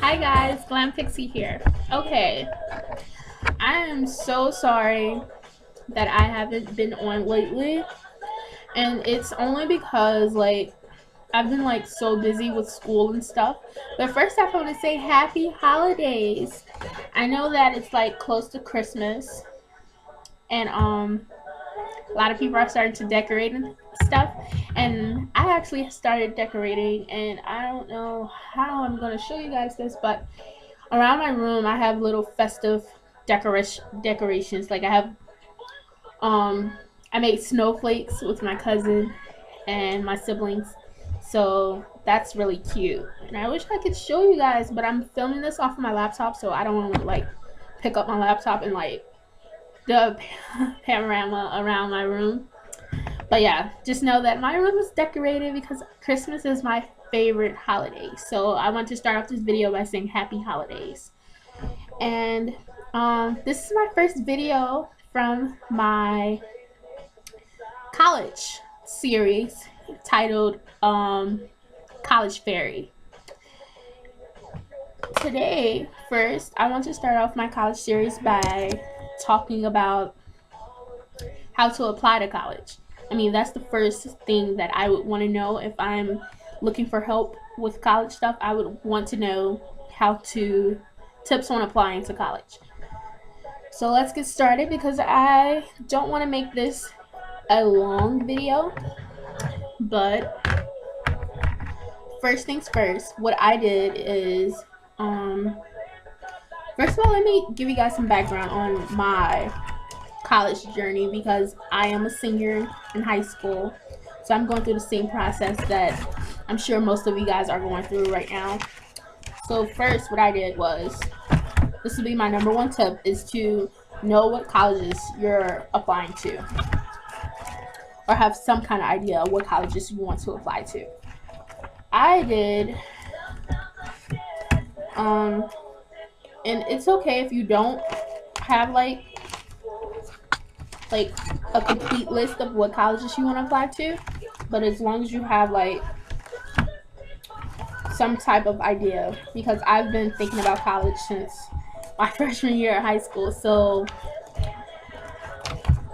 Hi guys, Glam Pixie here. Okay, I am so sorry that I haven't been on lately, and it's only because I've been so busy with school and stuff. But first I want to say happy holidays. I know that it's close to Christmas, and a lot of people are starting to decorate and stuff, and I actually started decorating, and I don't know how I'm going to show you guys this, but around my room I have little festive decorations. Like um I made snowflakes with my cousin and my siblings, so that's really cute, and I wish I could show you guys, but I'm filming this off of my laptop, so I don't want to pick up my laptop and the panorama around my room. But yeah, just know that my room is decorated because Christmas is my favorite holiday. So I want to start off this video by saying happy holidays. And this is my first video from my college series titled College Fairy. Today, first, I want to start off my college series by talking about how to apply to college. I mean, that's the first thing that I would want to know if I'm looking for help with college stuff. I would want to know tips on applying to college. So let's get started because I don't want to make this a long video, but first things first, what I did is first of all, let me give you guys some background on my college journey because I am a senior in high school, so I'm going through the same process that I'm sure most of you guys are going through right now. So first, what I did was, this will be my number one tip, is to know what colleges you're applying to, or have some kind of idea of what colleges you want to apply to. I did, and it's okay if you don't have like a complete list of what colleges you want to apply to, but as long as you have some type of idea, because I've been thinking about college since my freshman year of high school, so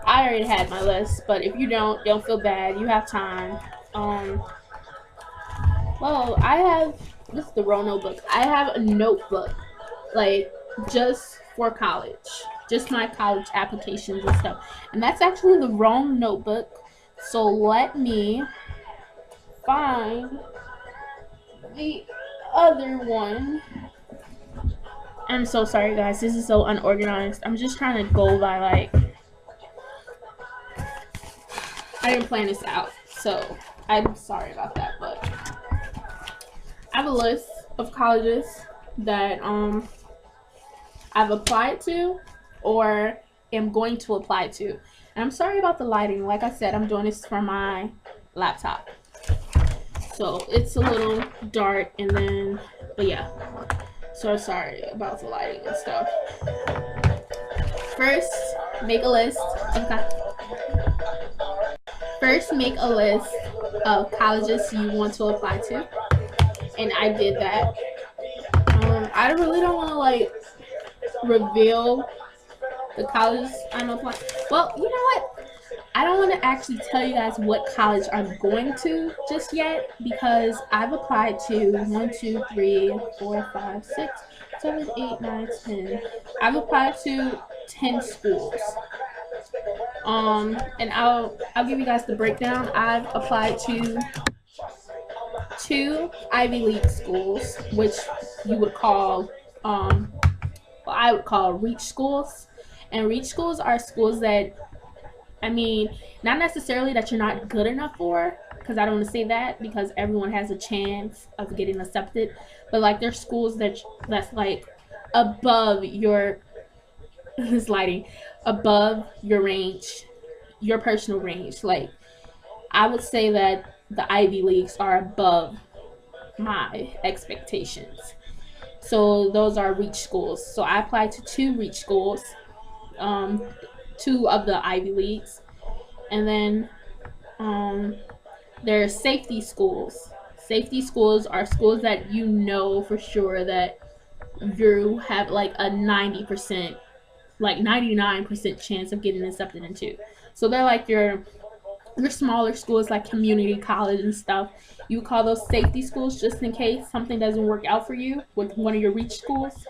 I already had my list. But if you don't feel bad, you have time. Well, this is the wrong notebook. I have a notebook just for college, just my college applications and stuff, and that's actually the wrong notebook, so let me find the other one. I'm so sorry guys, this is so unorganized. I'm just trying to go by I didn't plan this out, so I'm sorry about that, but I have a list of colleges that I've applied to or am going to apply to. And I'm sorry about the lighting. Like I said, I'm doing this from my laptop, so it's a little dark, and then, but yeah, so sorry about the lighting and stuff. First, make a list. Okay. First, make a list of colleges you want to apply to, and I did that. I really don't want to reveal the college I'm applying. Well, you know what? I don't want to actually tell you guys what college I'm going to just yet, because I've applied to 1, 2, 3, 4, 5, 6, 7, 8, 9, 10. I've applied to 10 schools. And I'll give you guys the breakdown. I've applied to 2 Ivy League schools, which you would call I would call reach schools. And reach schools are schools that, I mean, not necessarily that you're not good enough for, because I don't want to say that, because everyone has a chance of getting accepted, but they're schools that's above your this lighting, above your range, your personal range. I would say that the Ivy Leagues are above my expectations. So those are reach schools. So I applied to 2 reach schools, 2 of the Ivy Leagues, and then there are safety schools. Safety schools are schools that you know for sure that you have like a 90%, like 99% chance of getting accepted into. So they're like your smaller schools, like community college and stuff. You call those safety schools just in case something doesn't work out for you with one of your reach schools.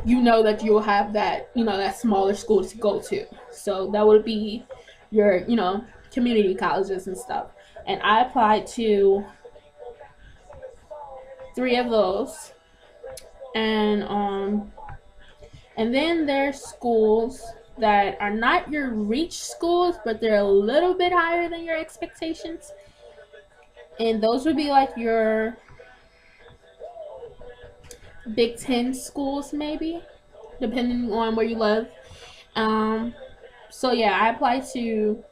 You know that you'll have that, that smaller school to go to. So that would be your, community colleges and stuff. And I applied to 3 of those. And then there's schools that are not your reach schools, but they're a little bit higher than your expectations. And those would be like your Big Ten schools, maybe, depending on where you live. So yeah, I applied to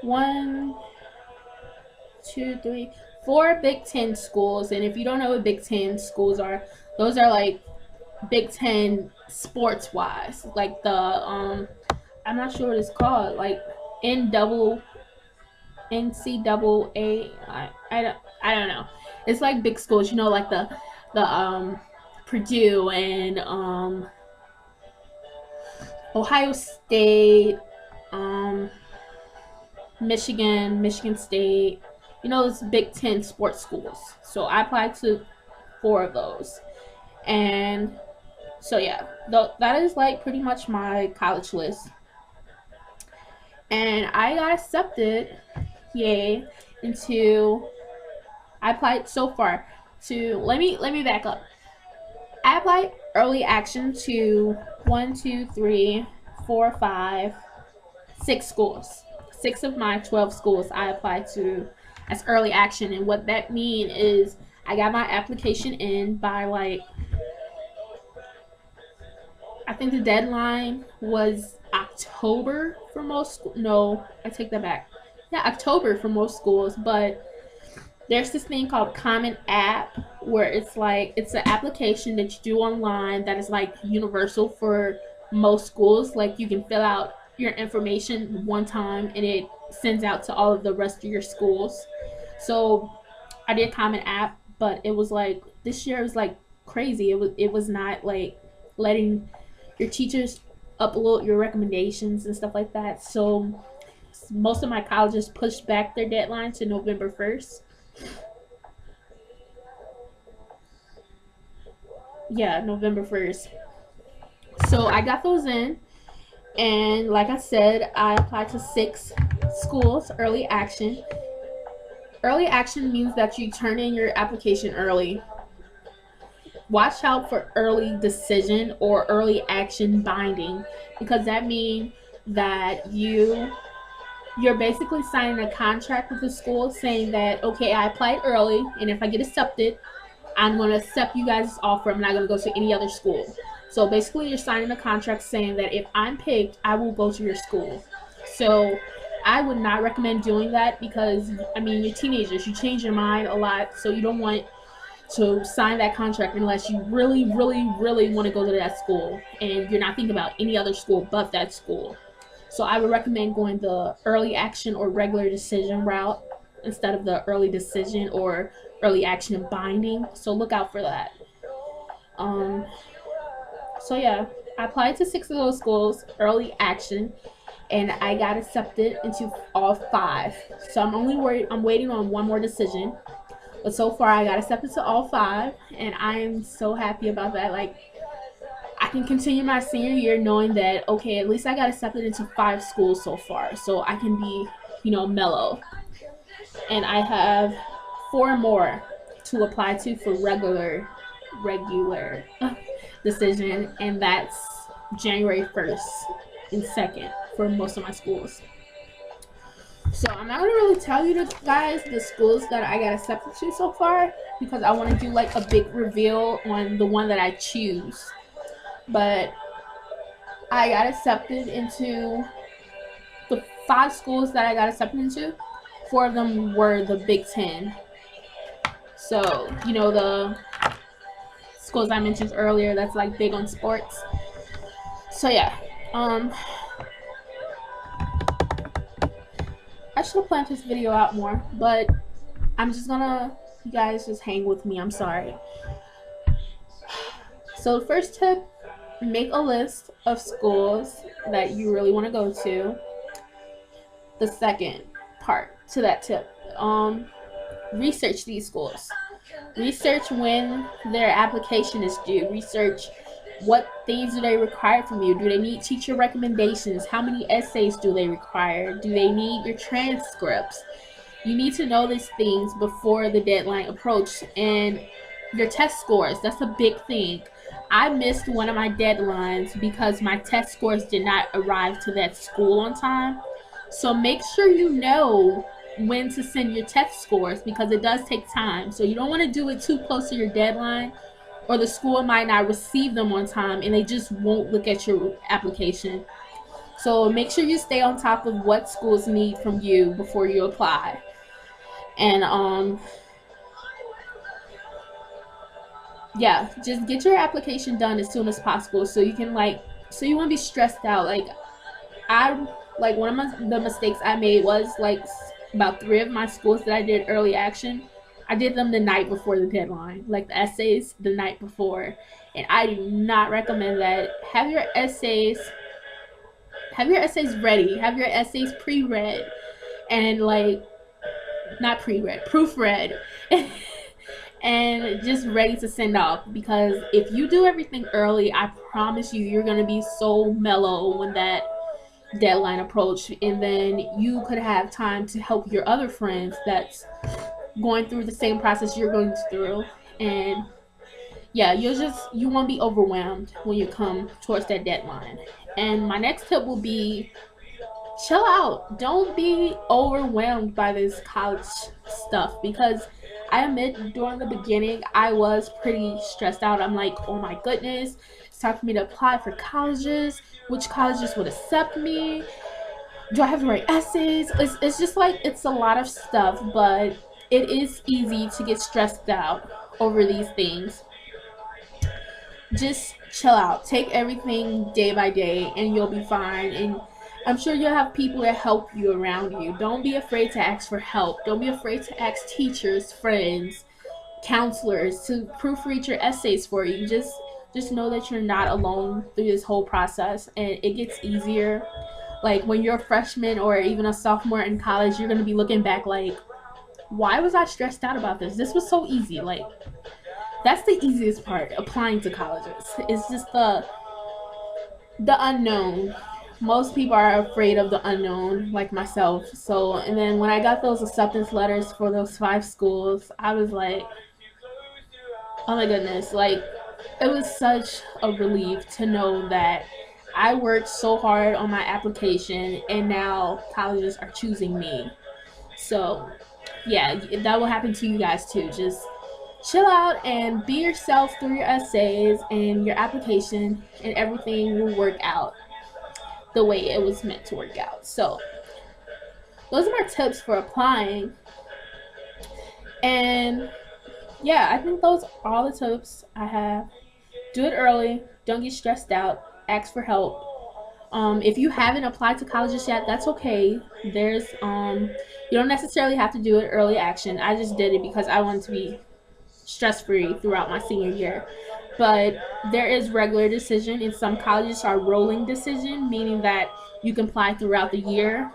1, 2, 3, 4 Big Ten schools. And if you don't know what Big Ten schools are, those are like Big Ten sports wise, like the I'm not sure what it's called, like NCAA. I don't know. It's like big schools, like the Purdue and Ohio State, Michigan State. Those Big Ten sports schools. So I applied to 4 of those, and so yeah, that is like pretty much my college list. And I got accepted, yay, into, I applied so far to, let me back up. I applied early action to 1, 2, 3, 4, 5, 6 schools. 6 of my 12 schools I applied to as early action. And what that means is I got my application in by like, I think the deadline was October for most no, I take that back. Yeah, October for most schools, but there's this thing called Common App where it's an application that you do online that is like universal for most schools. Like you can fill out your information one time and it sends out to all of the rest of your schools. So I did Common App, but it was like this year was like crazy. It was not like letting your teachers upload your recommendations and stuff like that. So most of my colleges pushed back their deadline to November 1st. Yeah, November 1st. So I got those in, and like I said, I applied to 6 schools, early action. Early action means that you turn in your application early. Watch out for early decision or early action binding, because that means that you're basically signing a contract with the school saying that, okay, I applied early, and if I get accepted, I'm going to accept you guys' offer. I'm not going to go to any other school. So basically you're signing a contract saying that if I'm picked, I will go to your school. So I would not recommend doing that because, you're teenagers. You change your mind a lot, so you don't want to sign that contract unless you really, really, really want to go to that school and you're not thinking about any other school but that school. So I would recommend going the early action or regular decision route instead of the early decision or early action binding. So look out for that. So yeah, I applied to 6 of those schools, early action, and I got accepted into all 5. So I'm waiting on one more decision. But so far I got accepted to all 5, and I am so happy about that. Like, I can continue my senior year knowing that, okay, at least I got accepted into 5 schools so far, so I can be, mellow. And I have 4 more to apply to for regular decision, and that's January 1st and 2nd for most of my schools. So I'm not going to really tell you guys the schools that I got accepted to so far because I want to do like a big reveal on the one that I choose. But I got accepted into the 5 schools that I got accepted into. 4 of them were the Big Ten. So, the schools I mentioned earlier that's like big on sports. So yeah, I should have planned this video out more, but I'm just gonna, you guys just hang with me, I'm sorry. So the first tip, make a list of schools that you really want to go to. The second part to that tip, research these schools. Research when their application is due. Research what things do they require from you. Do they need teacher recommendations? How many essays do they require? Do they need your transcripts? You need to know these things before the deadline approaches. And your test scores, that's a big thing. I missed one of my deadlines because my test scores did not arrive to that school on time. So make sure you know when to send your test scores because it does take time. So you don't want to do it too close to your deadline or the school might not receive them on time and they just won't look at your application. So make sure you stay on top of what schools need from you before you apply. And yeah, just get your application done as soon as possible so you can so you won't be stressed out. One of the mistakes I made was about 3 of my schools that I did early action. I did them the night before the deadline, like the essays the night before. And I do not recommend that. Have your essays ready. Have your essays pre-read and not pre-read, proofread. And just ready to send off, because if you do everything early, I promise you're going to be so mellow when that deadline approach, and then you could have time to help your other friends that's going through the same process you're going through. And yeah, you won't be overwhelmed when you come towards that deadline. And my next tip will be chill out. Don't be overwhelmed by this college stuff, because I admit during the beginning I was pretty stressed out. I'm like, oh my goodness, it's time for me to apply for colleges. Which colleges would accept me? Do I have to write essays? It's just it's a lot of stuff, but it is easy to get stressed out over these things. Just chill out. Take everything day by day and you'll be fine. And I'm sure you'll have people that help you around you. Don't be afraid to ask for help. Don't be afraid to ask teachers, friends, counselors to proofread your essays for you. Just know that you're not alone through this whole process, and it gets easier. Like when you're a freshman or even a sophomore in college, you're going to be looking back like, why was I stressed out about this? This was so easy. That's the easiest part, applying to colleges. It's just the unknown. Most people are afraid of the unknown, like myself. So, and then when I got those acceptance letters for those 5 schools, I was like, oh my goodness. It was such a relief to know that I worked so hard on my application and now colleges are choosing me. So, yeah, that will happen to you guys too. Just chill out and be yourself through your essays and your application, and everything will work out the way it was meant to work out. So those are my tips for applying. And yeah, I think those are all the tips I have. Do it early. Don't get stressed out. Ask for help. If you haven't applied to colleges yet, that's okay. There's you don't necessarily have to do it early action. I just did it because I wanted to be stress-free throughout my senior year. But there is regular decision, and some colleges are rolling decision, meaning that you can apply throughout the year.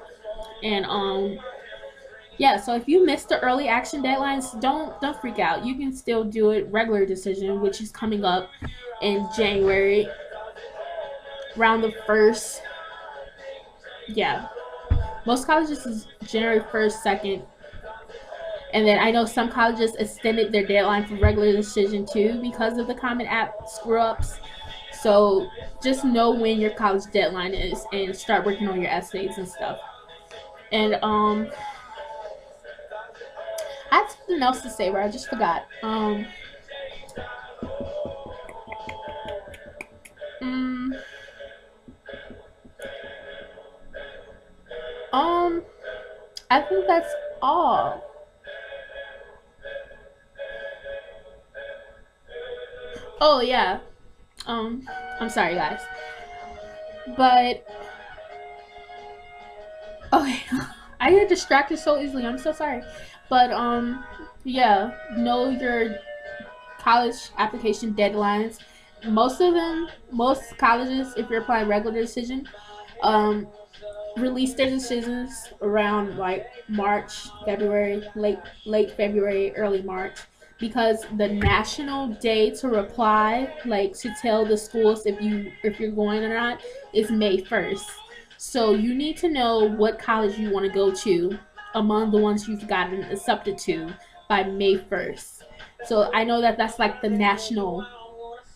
And yeah, so if you missed the early action deadlines, don't freak out. You can still do it regular decision, which is coming up in January, around the 1st. Yeah, most colleges is January 1st, 2nd. And then I know some colleges extended their deadline for regular decision too because of the Common App screw-ups. So just know when your college deadline is and start working on your essays and stuff. And I had something else to say, but I just forgot. I think that's all. Oh yeah. I'm sorry guys. But okay. I get distracted so easily. I'm so sorry. But yeah, know your college application deadlines most of them, most colleges, if you're applying regular decision, um, release their decisions around like March, February, late February, early March, because the national day to reply, like to tell the schools if you're going or not, is May 1st. So you need to know what college you want to go to among the ones you've gotten accepted to by May 1st. So I know that that's like the national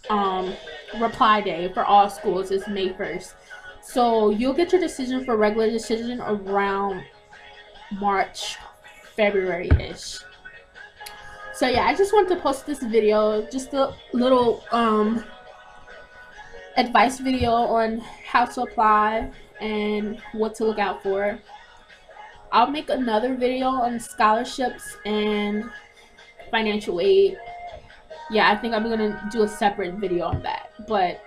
um, reply day for all schools is May 1st. So you'll get your decision for regular decision around March, February ish. So yeah, I just wanted to post this video, just a little advice video on how to apply and what to look out for. I'll make another video on scholarships and financial aid. Yeah, I think I'm gonna do a separate video on that. But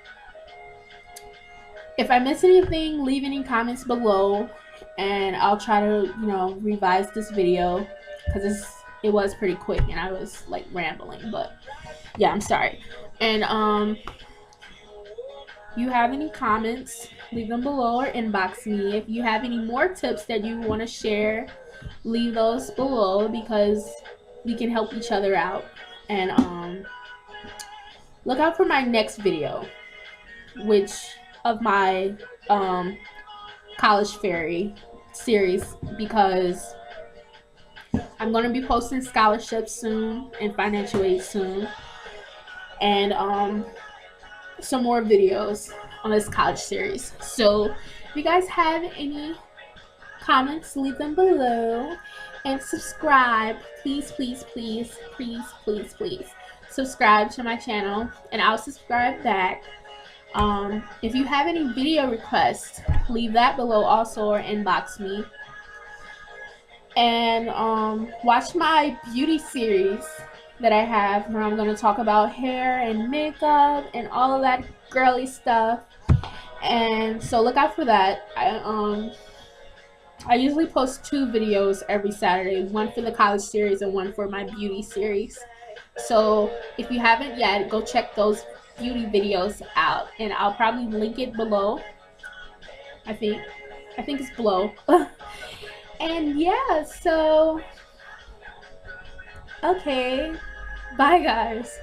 if I miss anything, leave any comments below, and I'll try to, revise this video because it was pretty quick and I was like rambling. But yeah, I'm sorry. And you have any comments, leave them below or inbox me. If you have any more tips that you want to share, leave those below because we can help each other out. And look out for my next video, which of my college fairy series, because I'm going to be posting scholarships soon and financial aid soon, and some more videos on this college series. So if you guys have any comments, leave them below, and subscribe. Please, please, please, please, please, please subscribe to my channel, and I'll subscribe back. If you have any video requests, leave that below also, or inbox me. And watch my beauty series that I have, where I'm going to talk about hair and makeup and all of that girly stuff. And so look out for that. I usually post 2 videos every Saturday, one for the college series and one for my beauty series. So if you haven't yet, go check those beauty videos out, and I'll probably link it below. I think it's below. And yeah, so okay, bye guys.